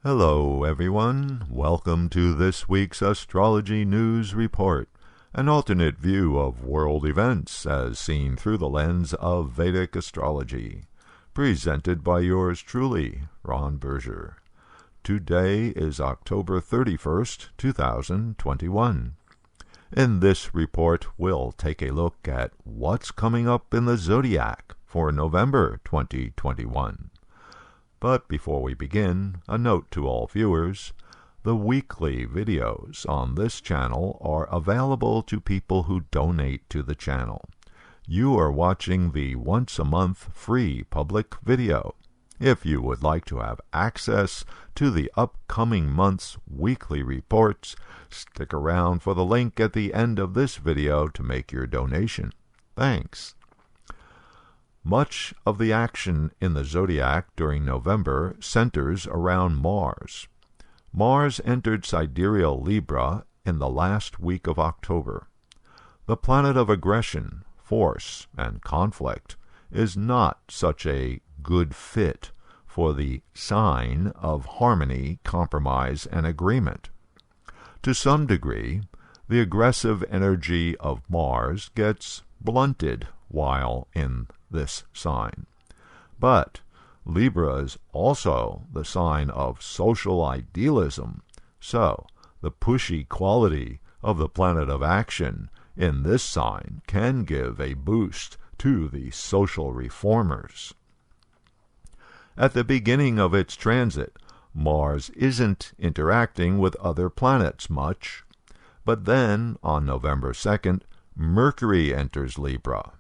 Hello, everyone. Welcome to this week's Astrology News Report, an alternate view of world events as seen through the lens of Vedic astrology. Presented by yours truly, Ron Berger. Today is October 31st, 2021. In this report, we'll take a look at what's coming up in the zodiac for November 2021. But before we begin, a note to all viewers. The weekly videos on this channel are available to people who donate to the channel. You are watching the once-a-month free public video. If you would like to have access to the upcoming month's weekly reports, stick around for the link at the end of this video to make your donation. Thanks. Much of the action in the zodiac during November centers around Mars. Mars entered sidereal Libra in the last week of October. The planet of aggression, force, and conflict is not such a good fit for the sign of harmony, compromise, and agreement. To some degree, the aggressive energy of Mars gets blunted while in this sign. But Libra is also the sign of social idealism, so the pushy quality of the planet of action in this sign can give a boost to the social reformers. At the beginning of its transit, Mars isn't interacting with other planets much, but then, on November 2nd, Mercury enters Libra.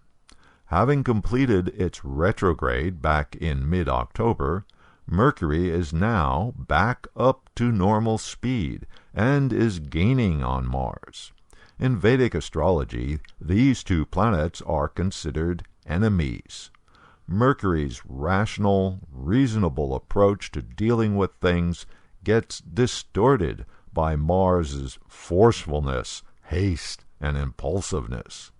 Having completed its retrograde back in mid-October, Mercury is now back up to normal speed and is gaining on Mars. In Vedic astrology, these two planets are considered enemies. Mercury's rational, reasonable approach to dealing with things gets distorted by Mars's forcefulness, haste, and impulsiveness.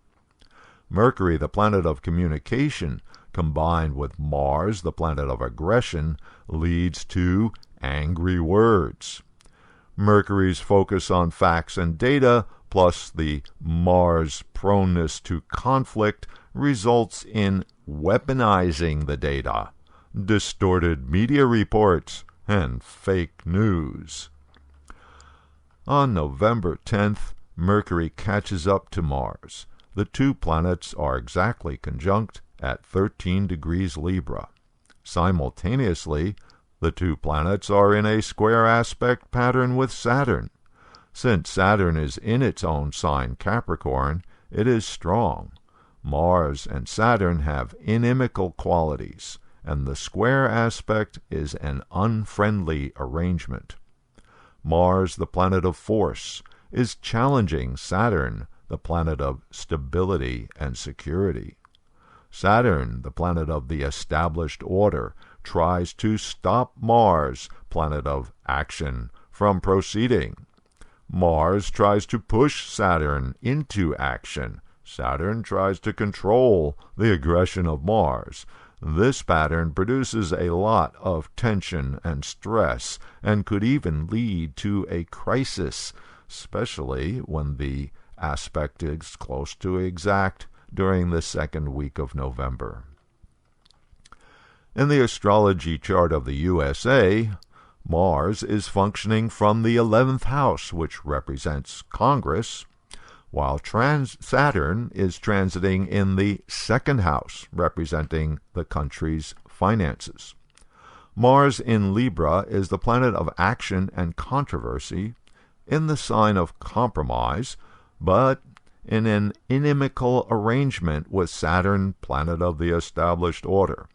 Mercury, the planet of communication, combined with Mars, the planet of aggression, leads to angry words. Mercury's focus on facts and data, plus the Mars proneness to conflict, results in weaponizing the data, distorted media reports, and fake news. On November 10th, Mercury catches up to Mars. The two planets are exactly conjunct at 13 degrees Libra. Simultaneously, the two planets are in a square aspect pattern with Saturn. Since Saturn is in its own sign, Capricorn, it is strong. Mars and Saturn have inimical qualities, and the square aspect is an unfriendly arrangement. Mars, the planet of force, is challenging Saturn, the planet of stability and security. Saturn, the planet of the established order, tries to stop Mars, planet of action, from proceeding. Mars tries to push Saturn into action. Saturn tries to control the aggression of Mars. This pattern produces a lot of tension and stress and could even lead to a crisis, especially when the aspect is close to exact during the second week of November. In the astrology chart of the USA, Mars is functioning from the 11th house, which represents Congress, while Saturn is transiting in the second house, representing the country's finances. Mars in Libra is the planet of action and controversy, in the sign of compromise, but in an inimical arrangement with Saturn, planet of the established order.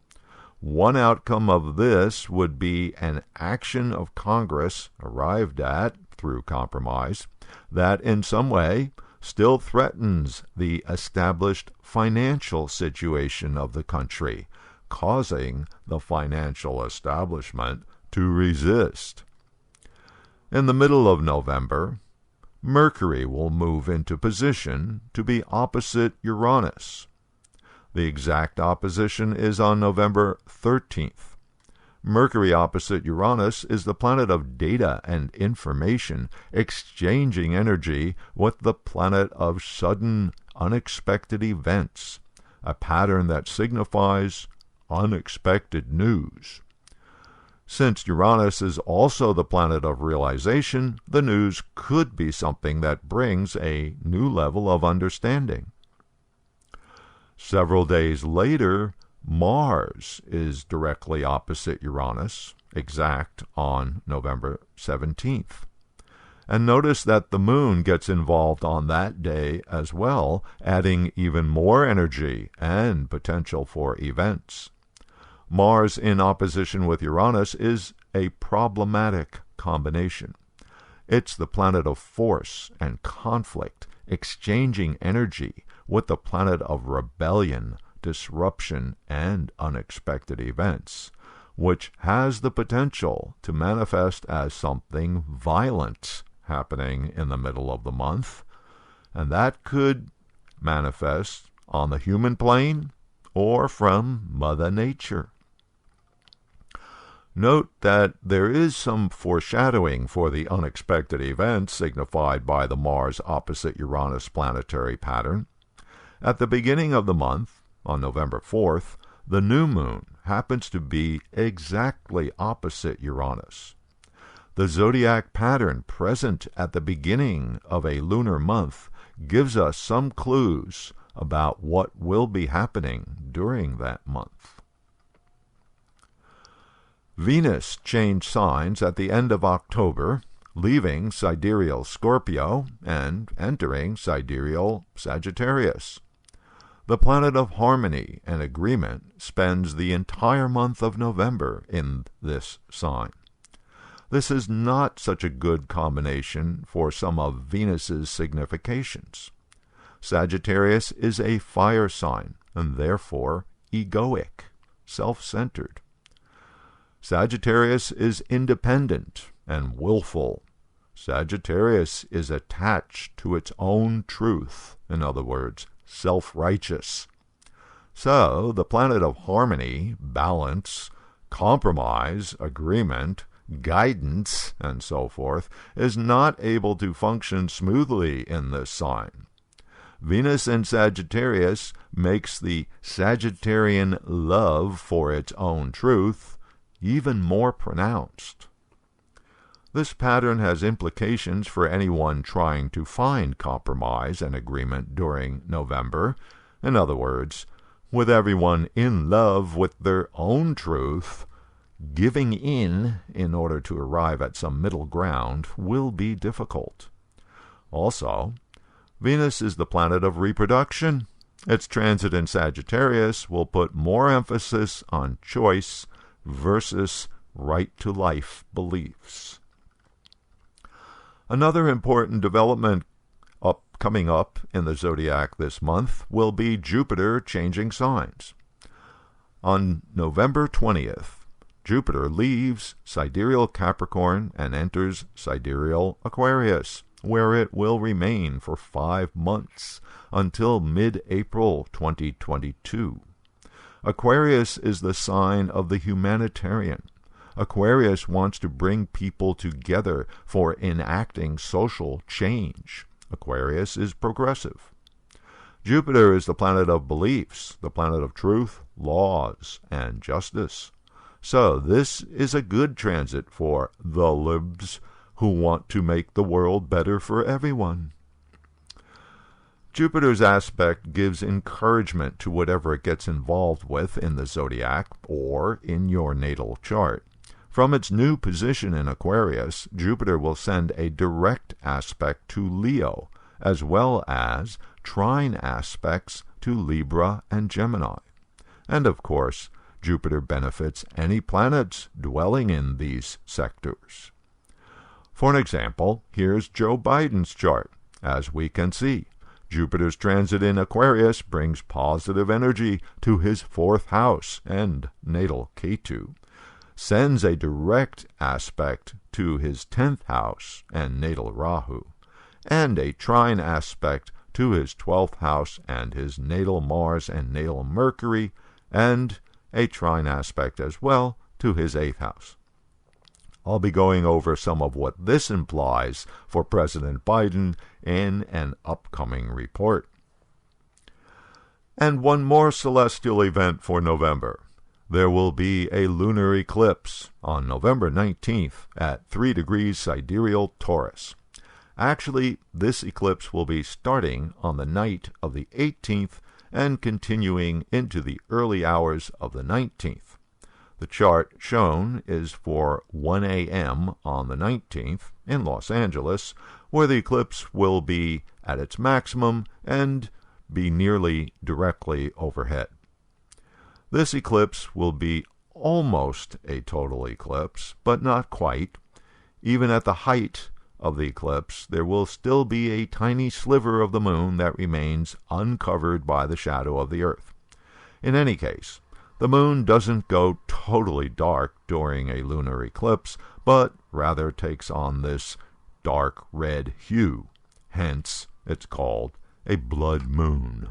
One outcome of this would be an action of Congress, arrived at through compromise, that in some way still threatens the established financial situation of the country, causing the financial establishment to resist. In the middle of November, Mercury will move into position to be opposite Uranus. The exact opposition is on November 13th. Mercury opposite Uranus is the planet of data and information, exchanging energy with the planet of sudden, unexpected events, a pattern that signifies unexpected news. Since Uranus is also the planet of realization, the news could be something that brings a new level of understanding. Several days later, Mars is directly opposite Uranus, exact on November 17th. And notice that the moon gets involved on that day as well, adding even more energy and potential for events. Mars in opposition with Uranus is a problematic combination. It's the planet of force and conflict, exchanging energy with the planet of rebellion, disruption, and unexpected events, which has the potential to manifest as something violent happening in the middle of the month, and that could manifest on the human plane or from Mother Nature. Note that there is some foreshadowing for the unexpected events signified by the Mars opposite Uranus planetary pattern. At the beginning of the month, on November 4th, the new moon happens to be exactly opposite Uranus. The zodiac pattern present at the beginning of a lunar month gives us some clues about what will be happening during that month. Venus changed signs at the end of October, leaving sidereal Scorpio and entering sidereal Sagittarius. The planet of harmony and agreement spends the entire month of November in this sign. This is not such a good combination for some of Venus's significations. Sagittarius is a fire sign and therefore egoic, self-centered. Sagittarius is independent and willful. Sagittarius is attached to its own truth, in other words, self-righteous. So, the planet of harmony, balance, compromise, agreement, guidance, and so forth, is not able to function smoothly in this sign. Venus in Sagittarius makes the Sagittarian love for its own truth even more pronounced. This pattern has implications for anyone trying to find compromise and agreement during November. In other words, with everyone in love with their own truth, giving in order to arrive at some middle ground will be difficult. Also, Venus is the planet of reproduction. Its transit in Sagittarius will put more emphasis on choice versus right-to-life beliefs. Another important development coming up in the zodiac this month will be Jupiter changing signs. On November 20th, Jupiter leaves sidereal Capricorn and enters sidereal Aquarius, where it will remain for 5 months until mid-April 2022. Aquarius is the sign of the humanitarian. Aquarius wants to bring people together for enacting social change. Aquarius is progressive. Jupiter is the planet of beliefs, the planet of truth, laws, and justice. So this is a good transit for the libs who want to make the world better for everyone. Jupiter's aspect gives encouragement to whatever it gets involved with in the zodiac or in your natal chart. From its new position in Aquarius, Jupiter will send a direct aspect to Leo, as well as trine aspects to Libra and Gemini. And of course, Jupiter benefits any planets dwelling in these sectors. For an example, here's Joe Biden's chart. As we can see, Jupiter's transit in Aquarius brings positive energy to his 4th house and natal Ketu, sends a direct aspect to his 10th house and natal Rahu, and a trine aspect to his 12th house and his natal Mars and natal Mercury, and a trine aspect as well to to his 8th house. I'll be going over some of what this implies for President Biden in an upcoming report. And one more celestial event for November. There will be a lunar eclipse on November 19th at 3 degrees sidereal Taurus. Actually, this eclipse will be starting on the night of the 18th and continuing into the early hours of the 19th. The chart shown is for 1 a.m. on the 19th in Los Angeles, where the eclipse will be at its maximum and be nearly directly overhead. This eclipse will be almost a total eclipse, but not quite. Even at the height of the eclipse, there will still be a tiny sliver of the moon that remains uncovered by the shadow of the Earth. In any case, the moon doesn't go totally dark during a lunar eclipse, but rather takes on this dark red hue. Hence, it's called a blood moon.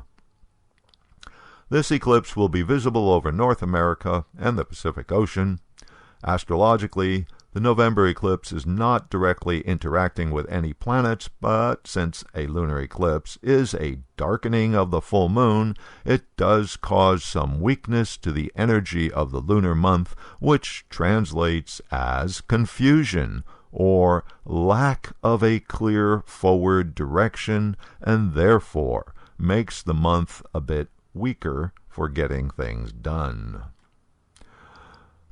This eclipse will be visible over North America and the Pacific Ocean. Astrologically, the November eclipse is not directly interacting with any planets, but since a lunar eclipse is a darkening of the full moon, it does cause some weakness to the energy of the lunar month, which translates as confusion or lack of a clear forward direction, and therefore makes the month a bit weaker for getting things done.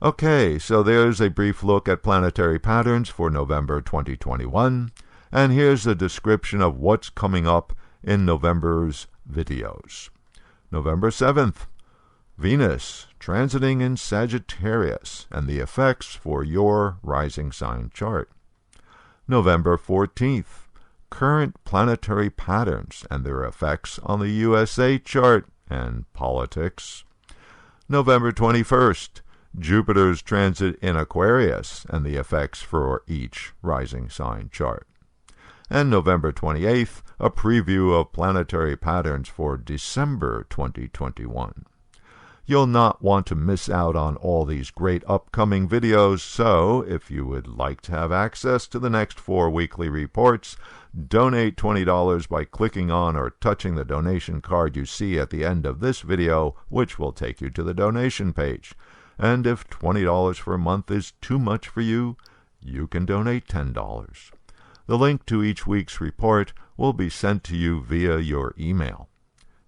Okay, so there's a brief look at planetary patterns for November 2021, and here's a description of what's coming up in November's videos. November 7th, Venus transiting in Sagittarius and the effects for your rising sign chart. November 14th, current planetary patterns and their effects on the USA chart and politics. November 21st, Jupiter's transit in Aquarius and the effects for each rising sign chart. And November 28th, a preview of planetary patterns for December 2021. You'll not want to miss out on all these great upcoming videos, so if you would like to have access to the next 4 weekly reports, donate $20 by clicking on or touching the donation card you see at the end of this video, which will take you to the donation page. And if $20 for a month is too much for you, you can donate $10. The link to each week's report will be sent to you via your email.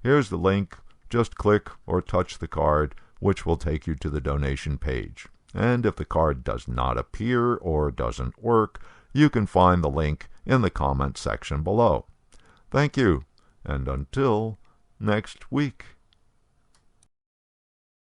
Here's the link. Just click or touch the card, which will take you to the donation page. And if the card does not appear or doesn't work, you can find the link in the comment section below. Thank you, and until next week.